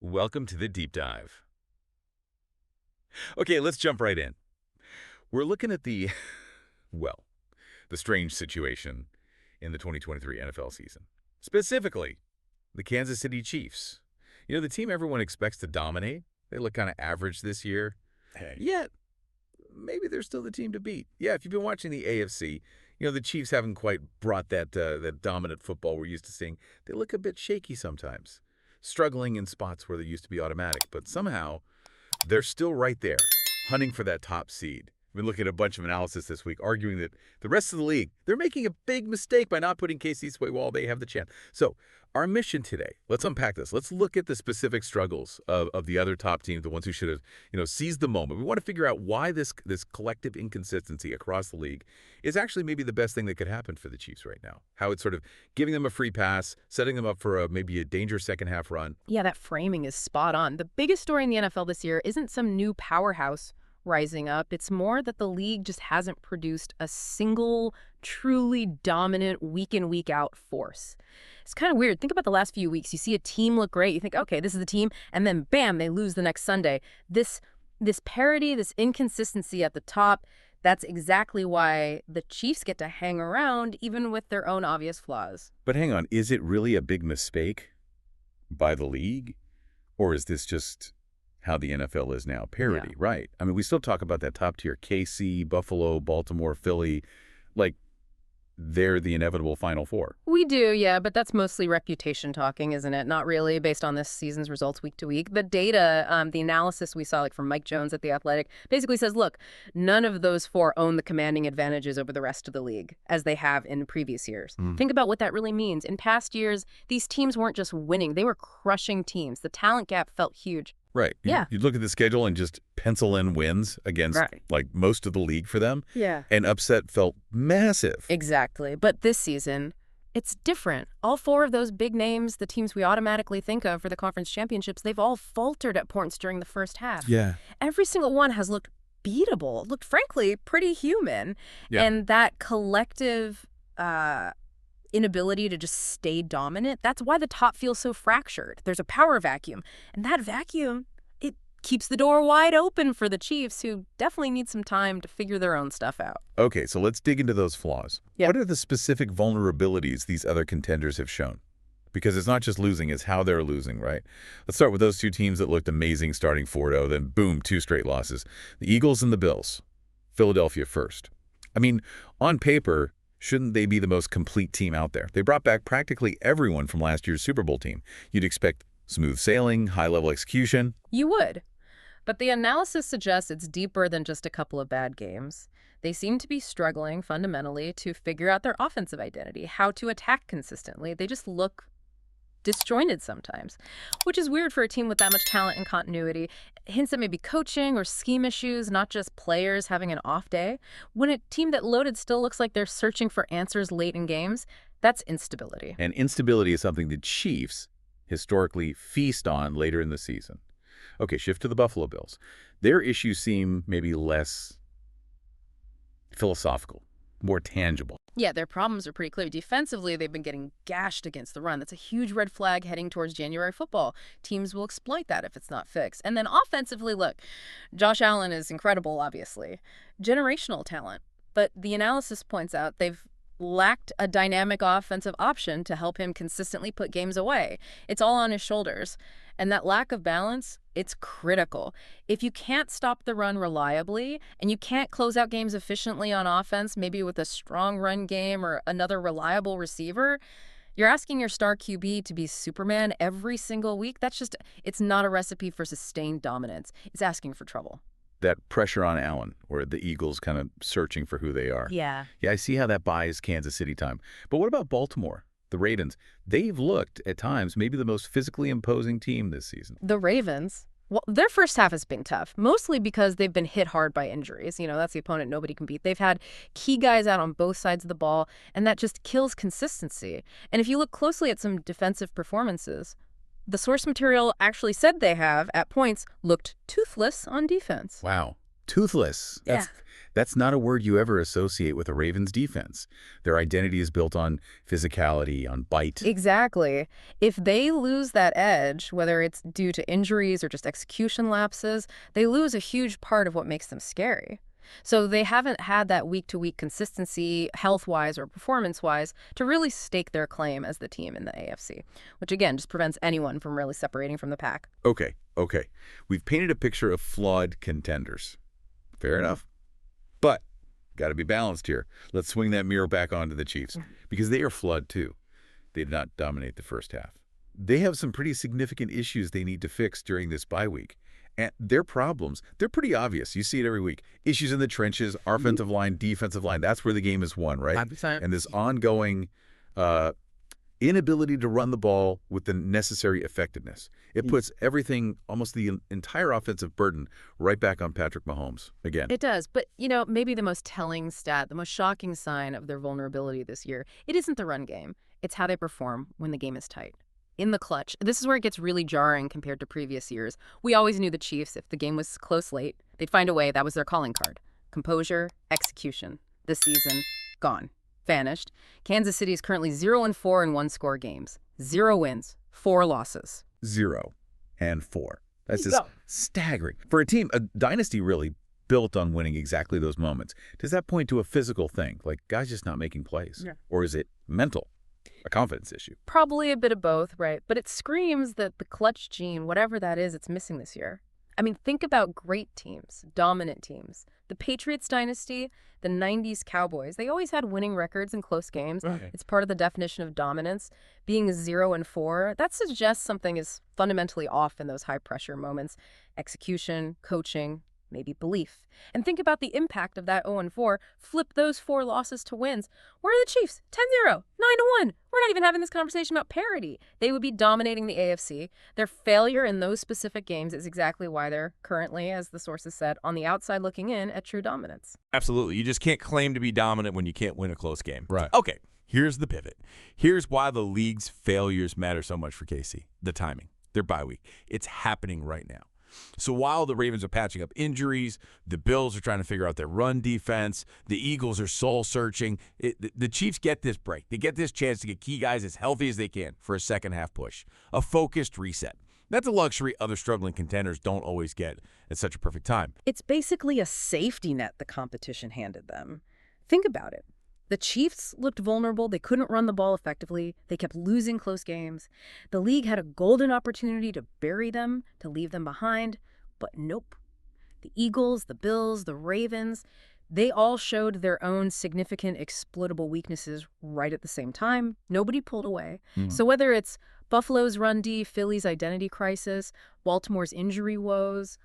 Welcome to the deep dive. Okay, let's jump right in. We're looking at well, the strange situation in the 2023 NFL season. Specifically, the Kansas City Chiefs. You know, the team everyone expects to dominate. They look kind of average this year. Hey. Yet, maybe they're still the team to beat. Yeah, if you've been watching the AFC, you know, the Chiefs haven't quite brought that dominant football we're used to seeing. They look a bit shaky sometimes, struggling in spots where they used to be automatic. But somehow, they're still right there, hunting for that top seed. We've been looking at a bunch of analysis this week, arguing that the rest of the league, they're making a big mistake by not putting KC Sway while they have the chance. So our mission today, let's unpack this. Let's look at the specific struggles of the other top teams, the ones who should have, seized the moment. We want to figure out why this collective inconsistency across the league is actually maybe the best thing that could happen for the Chiefs right now. How it's sort of giving them a free pass, setting them up for maybe a dangerous second half run. Yeah, that framing is spot on. The biggest story in the NFL this year isn't some new powerhouse rising up. It's more that the league just hasn't produced a single truly dominant week in, week out force. It's kind of weird. Think about the last few weeks. You see a team look great. You think, okay, this is the team. And then bam, they lose the next Sunday. This parity, this inconsistency at the top, that's exactly why the Chiefs get to hang around even with their own obvious flaws. But hang on, is it really a big mistake by the league? Or is this just how the NFL is now? Parity, Yeah. Right. I mean, we still talk about that top tier, KC, Buffalo, Baltimore, Philly, like they're the inevitable Final Four. We do, yeah, but that's mostly reputation talking, isn't it? Not really based on this season's results week to week. The data, the analysis we saw like from Mike Jones at The Athletic basically says, look, none of those four own the commanding advantages over the rest of the league as they have in previous years. Think about what that really means. In past years, these teams weren't just winning, they were crushing teams. The talent gap felt huge. Right. Yeah. You look at the schedule and just pencil in wins against like most of the league for them. Yeah. And upset felt massive. Exactly. But this season, it's different. All four of those big names, the teams we automatically think of for the conference championships, they've all faltered at points during the first half. Yeah. Every single one has looked beatable, looked frankly pretty human. Yeah. And that collective inability to just stay dominant, that's why the top feels so fractured. There's a power vacuum. And that vacuum, it keeps the door wide open for the Chiefs, who definitely need some time to figure their own stuff out. Okay, so let's dig into those flaws. Yep. What are the specific vulnerabilities these other contenders have shown? Because it's not just losing, it's how they're losing, right? Let's start with those two teams that looked amazing starting 4-0, then boom, 2 straight losses. The Eagles and the Bills. Philadelphia first. I mean, on paper, shouldn't they be the most complete team out there? They brought back practically everyone from last year's Super Bowl team. You'd expect smooth sailing, high-level execution. You would. But the analysis suggests it's deeper than just a couple of bad games. They seem to be struggling fundamentally to figure out their offensive identity, how to attack consistently. They just look disjointed sometimes, which is weird for a team with that much talent and continuity. Hints at maybe coaching or scheme issues, not just players having an off day. When a team that loaded still looks like they're searching for answers late in games, that's instability. And instability is something the Chiefs historically feast on later in the season. Okay, shift to the Buffalo Bills. Their issues seem maybe less philosophical, more tangible. Yeah, their problems are pretty clear. Defensively, they've been getting gashed against the run. That's a huge red flag heading towards January football. Teams will exploit that if it's not fixed. And then offensively, look, Josh Allen is incredible, obviously. Generational talent. But the analysis points out they've lacked a dynamic offensive option to help him consistently put games away. It's all on his shoulders. And that lack of balance, it's critical. If you can't stop the run reliably and you can't close out games efficiently on offense, maybe with a strong run game or another reliable receiver, you're asking your star QB to be Superman every single week. It's not a recipe for sustained dominance. It's asking for trouble. That pressure on Allen, or the Eagles kind of searching for who they are. Yeah. Yeah, I see how that buys Kansas City time. But what about Baltimore? The Ravens, they've looked at times maybe the most physically imposing team this season. The Ravens, well, their first half has been tough, mostly because they've been hit hard by injuries. That's the opponent nobody can beat. They've had key guys out on both sides of the ball, and that just kills consistency. And if you look closely at some defensive performances, the source material actually said they have, at points, looked toothless on defense. Wow. Toothless. That's not a word you ever associate with a Ravens defense. Their identity is built on physicality, on bite. Exactly. If they lose that edge, whether it's due to injuries or just execution lapses, they lose a huge part of what makes them scary. So they haven't had that week-to-week consistency, health-wise or performance-wise, to really stake their claim as the team in the AFC, which again just prevents anyone from really separating from the pack. Okay. We've painted a picture of flawed contenders. Fair enough. But got to be balanced here. Let's swing that mirror back onto the Chiefs because they are flawed too. They did not dominate the first half. They have some pretty significant issues they need to fix during this bye week. And their problems, they're pretty obvious. You see it every week. Issues in the trenches, offensive line, defensive line. That's where the game is won, right? And this ongoing inability to run the ball with the necessary effectiveness. It puts everything, almost the entire offensive burden, right back on Patrick Mahomes again. It does. But, maybe the most telling stat, the most shocking sign of their vulnerability this year, it isn't the run game. It's how they perform when the game is tight. In the clutch, this is where it gets really jarring compared to previous years. We always knew the Chiefs, if the game was close late, they'd find a way. That was their calling card. Composure, execution. This season, gone. Vanished. Kansas City is currently 0-4 in one-score games. 0 wins, 4 losses. 0 and 4. That's just staggering. For a team, a dynasty really built on winning exactly those moments. Does that point to a physical thing, like guys just not making plays? Yeah. Or is it mental, a confidence issue? Probably a bit of both, right? But it screams that the clutch gene, whatever that is, it's missing this year. I mean, think about great teams, dominant teams. The Patriots dynasty, the 90s Cowboys, they always had winning records in close games. Right. It's part of the definition of dominance. Being 0-4, that suggests something is fundamentally off in those high-pressure moments. Execution, coaching, maybe belief. And think about the impact of that 0-4. Flip those 4 losses to wins. Where are the Chiefs? 10-0, 9-1. We're not even having this conversation about parity. They would be dominating the AFC. Their failure in those specific games is exactly why they're currently, as the sources said, on the outside looking in at true dominance. Absolutely. You just can't claim to be dominant when you can't win a close game. Right. Okay, here's the pivot. Here's why the league's failures matter so much for KC. The timing. Their bye week. It's happening right now. So while the Ravens are patching up injuries, the Bills are trying to figure out their run defense, the Eagles are soul-searching, the Chiefs get this break. They get this chance to get key guys as healthy as they can for a second-half push, a focused reset. That's a luxury other struggling contenders don't always get at such a perfect time. It's basically a safety net the competition handed them. Think about it. The Chiefs looked vulnerable. They couldn't run the ball effectively. They kept losing close games. The league had a golden opportunity to bury them, to leave them behind, but nope. The Eagles, the Bills, the Ravens, they all showed their own significant exploitable weaknesses right at the same time. Nobody pulled away. So whether it's Buffalo's run D, Philly's identity crisis, Baltimore's injury woes,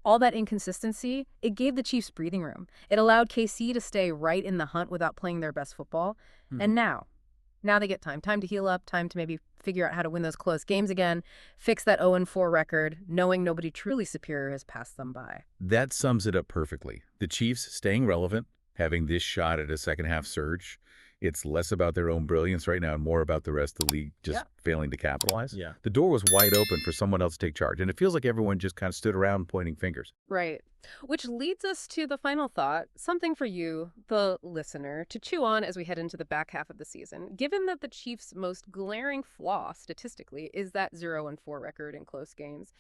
all that inconsistency, it gave the Chiefs breathing room. It allowed KC to stay right in the hunt without playing their best football. And now they get time to heal up, time to maybe figure out how to win those close games again, fix that 0-4 record, knowing nobody truly superior has passed them by. That sums it up perfectly. The Chiefs staying relevant, having this shot at a second-half surge. It's less about their own brilliance right now and more about the rest of the league just failing to capitalize. Yeah. The door was wide open for someone else to take charge, and it feels like everyone just kind of stood around pointing fingers. Right. Which leads us to the final thought, something for you, the listener, to chew on as we head into the back half of the season. Given that the Chiefs' most glaring flaw, statistically, is that 0-4 record in close games,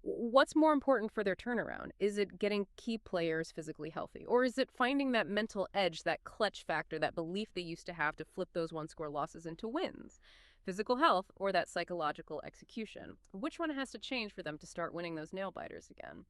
what's more important for their turnaround? Is it getting key players physically healthy? Or is it finding that mental edge, that clutch factor, that belief they used to have to flip those one-score losses into wins? Physical health or that psychological execution? Which one has to change for them to start winning those nail-biters again?